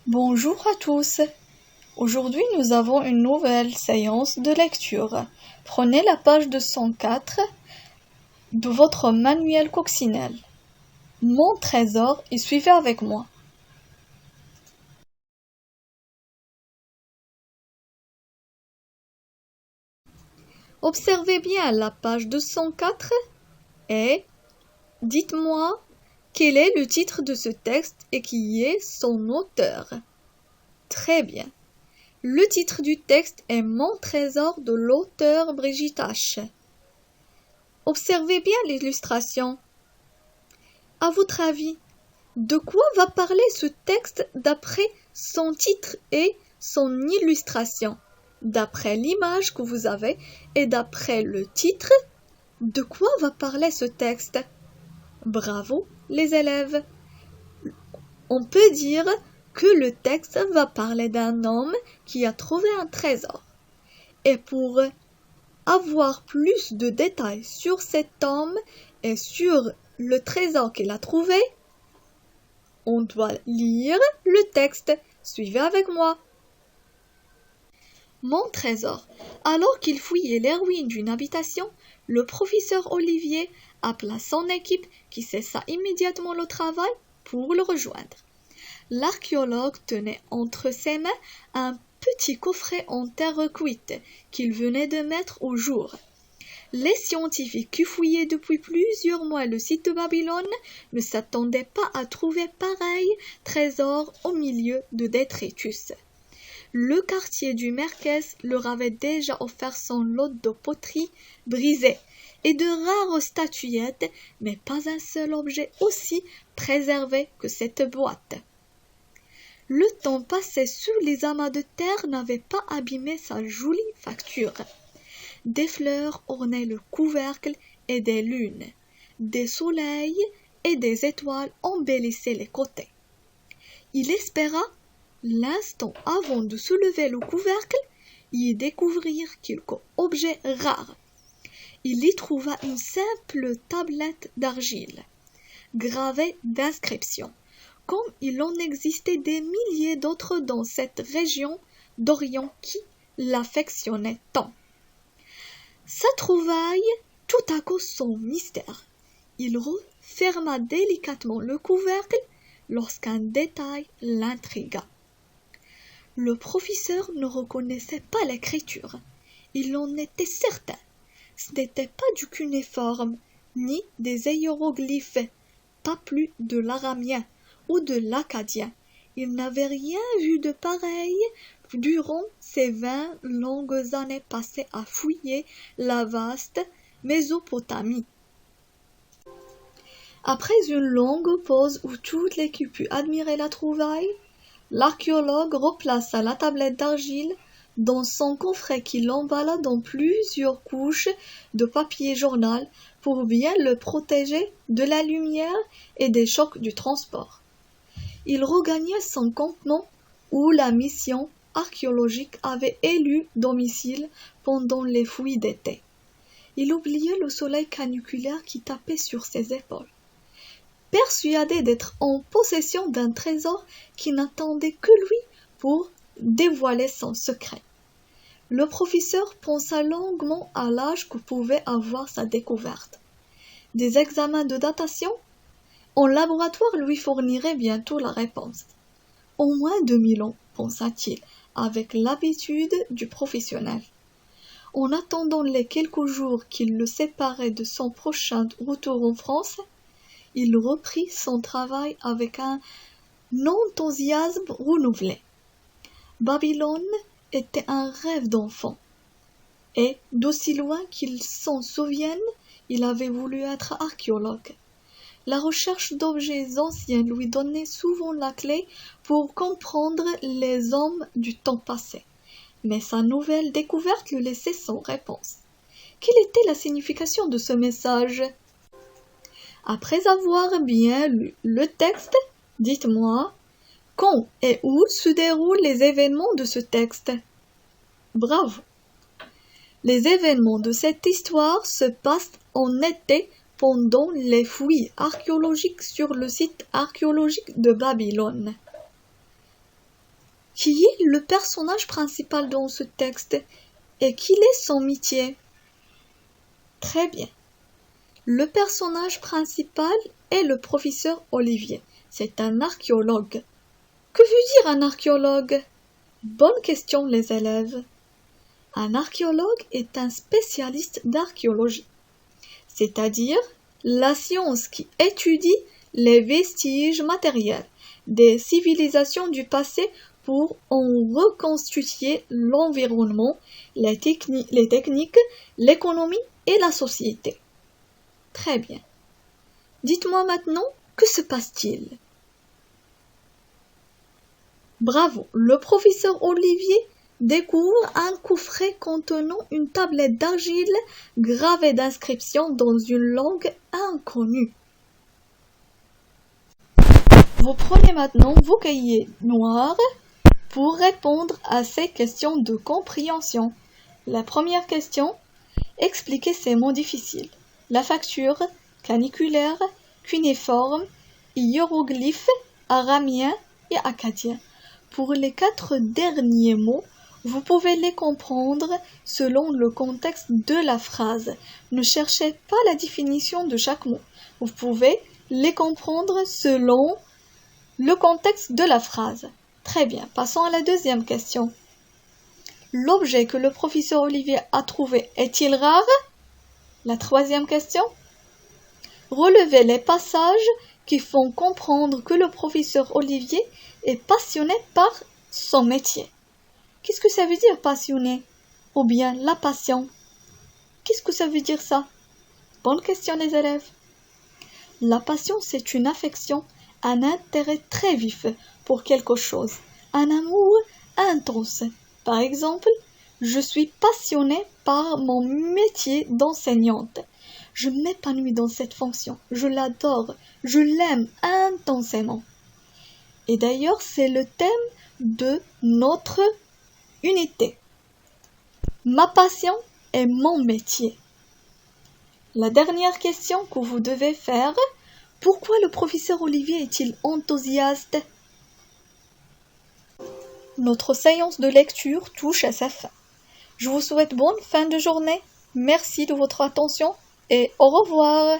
Bonjour à tous. Aujourd'hui, nous avons une nouvelle séance de lecture. Prenez la page 204 de votre manuel coccinelle. Mon trésor et suivez avec moi. Observez bien la page 204 et dites-moi quel est le titre de ce texte et qui est son auteur. Très bien. Le titre du texte est Mon trésor de l'auteur Brigitte H. Observez bien l'illustration. À votre avis, de quoi va parler ce texte d'après son titre et son illustration? D'après l'image que vous avez et d'après le titre, de quoi va parler ce texte? Bravo les élèves! On peut dire que le texte va parler d'un homme qui a trouvé un trésor. Et pour avoir plus de détails sur cet homme et sur le trésor qu'il a trouvé, on doit lire le texte. Suivez avec moi. Mon trésor. Alors qu'il fouillait les ruines d'une habitation, le professeur Olivier appela son équipe qui cessa immédiatement le travail pour le rejoindre. L'archéologue tenait entre ses mains un petit coffret en terre cuite qu'il venait de mettre au jour. Les scientifiques qui fouillaient depuis plusieurs mois le site de Babylone ne s'attendaient pas à trouver pareil trésor au milieu de détritus. Le quartier du Merkez leur avait déjà offert son lot de poteries brisées et de rares statuettes, mais pas un seul objet aussi préservé que cette boîte. Le temps passé sous les amas de terre n'avait pas abîmé sa jolie facture. Des fleurs ornaient le couvercle et des lunes. Des soleils et des étoiles embellissaient les côtés. Il espéra, l'instant avant de soulever le couvercle, y découvrir quelque objet rare. Il y trouva une simple tablette d'argile, gravée d'inscriptions, comme il en existait des milliers d'autres dans cette région d'Orient qui l'affectionnait tant. Sa trouvaille tout à coup son mystère. Il referma délicatement le couvercle lorsqu'un détail l'intrigua. Le professeur ne reconnaissait pas l'écriture. Il en était certain. Ce n'était pas du cunéiforme, ni des hiéroglyphes, pas plus de l'aramien ou de l'akkadien. Il n'avait rien vu de pareil durant ces 20 longues années passées à fouiller la vaste Mésopotamie. Après une longue pause où toute l'équipe put admirer la trouvaille, l'archéologue replaça la tablette d'argile dans son coffret qu'il emballa dans plusieurs couches de papier journal pour bien le protéger de la lumière et des chocs du transport. Il regagna son campement où la mission archéologique avait élu domicile pendant les fouilles d'été. Il oubliait le soleil caniculaire qui tapait sur ses épaules. Persuadé d'être en possession d'un trésor qui n'attendait que lui pour dévoiler son secret. Le professeur pensa longuement à l'âge que pouvait avoir sa découverte. Des examens de datation en laboratoire lui fourniraient bientôt la réponse. Au moins 2000 ans, pensa-t-il, avec l'habitude du professionnel. En attendant les quelques jours qui le séparaient de son prochain retour en France, il reprit son travail avec un enthousiasme renouvelé. Babylone était un rêve d'enfant, et d'aussi loin qu'il s'en souvienne, il avait voulu être archéologue. La recherche d'objets anciens lui donnait souvent la clé pour comprendre les hommes du temps passé, mais sa nouvelle découverte lui laissait sans réponse. Quelle était la signification de ce message? Après avoir bien lu le texte, dites-moi quand et où se déroulent les événements de ce texte. Bravo! Les événements de cette histoire se passent en été pendant les fouilles archéologiques sur le site archéologique de Babylone. Qui est le personnage principal dans ce texte et quel est son métier? Très bien. Le personnage principal est le professeur Olivier. C'est un archéologue. Que veut dire un archéologue? Bonne question, les élèves. Un archéologue est un spécialiste d'archéologie, c'est-à-dire la science qui étudie les vestiges matériels des civilisations du passé pour en reconstituer l'environnement, les techniques, l'économie et la société. Très bien. Dites-moi maintenant, que se passe-t-il? Bravo, le professeur Olivier découvre un coffret contenant une tablette d'argile gravée d'inscriptions dans une langue inconnue. Vous prenez maintenant vos cahiers noirs pour répondre à ces questions de compréhension. La première question, expliquez ces mots difficiles. La facture, caniculaire, cunéiforme, hiéroglyphe, aramien et acadien. Pour les 4 derniers mots, vous pouvez les comprendre selon le contexte de la phrase. Ne cherchez pas la définition de chaque mot. Vous pouvez les comprendre selon le contexte de la phrase. Très bien, passons à la deuxième question. L'objet que le professeur Olivier a trouvé est-il rare? La troisième question. Relevez les passages qui font comprendre que le professeur Olivier est passionné par son métier. Qu'est-ce que ça veut dire passionné? Ou bien la passion? Qu'est-ce que ça veut dire ça? Bonne question les élèves. La passion, c'est une affection, un intérêt très vif pour quelque chose, un amour intense. Par exemple, je suis passionnée par mon métier d'enseignante. Je m'épanouis dans cette fonction, je l'adore, je l'aime intensément. Et d'ailleurs, c'est le thème de notre unité. Ma passion est mon métier. La dernière question que vous devez faire, pourquoi le professeur Olivier est-il enthousiaste? Notre séance de lecture touche à sa fin. Je vous souhaite bonne fin de journée. Merci de votre attention et au revoir.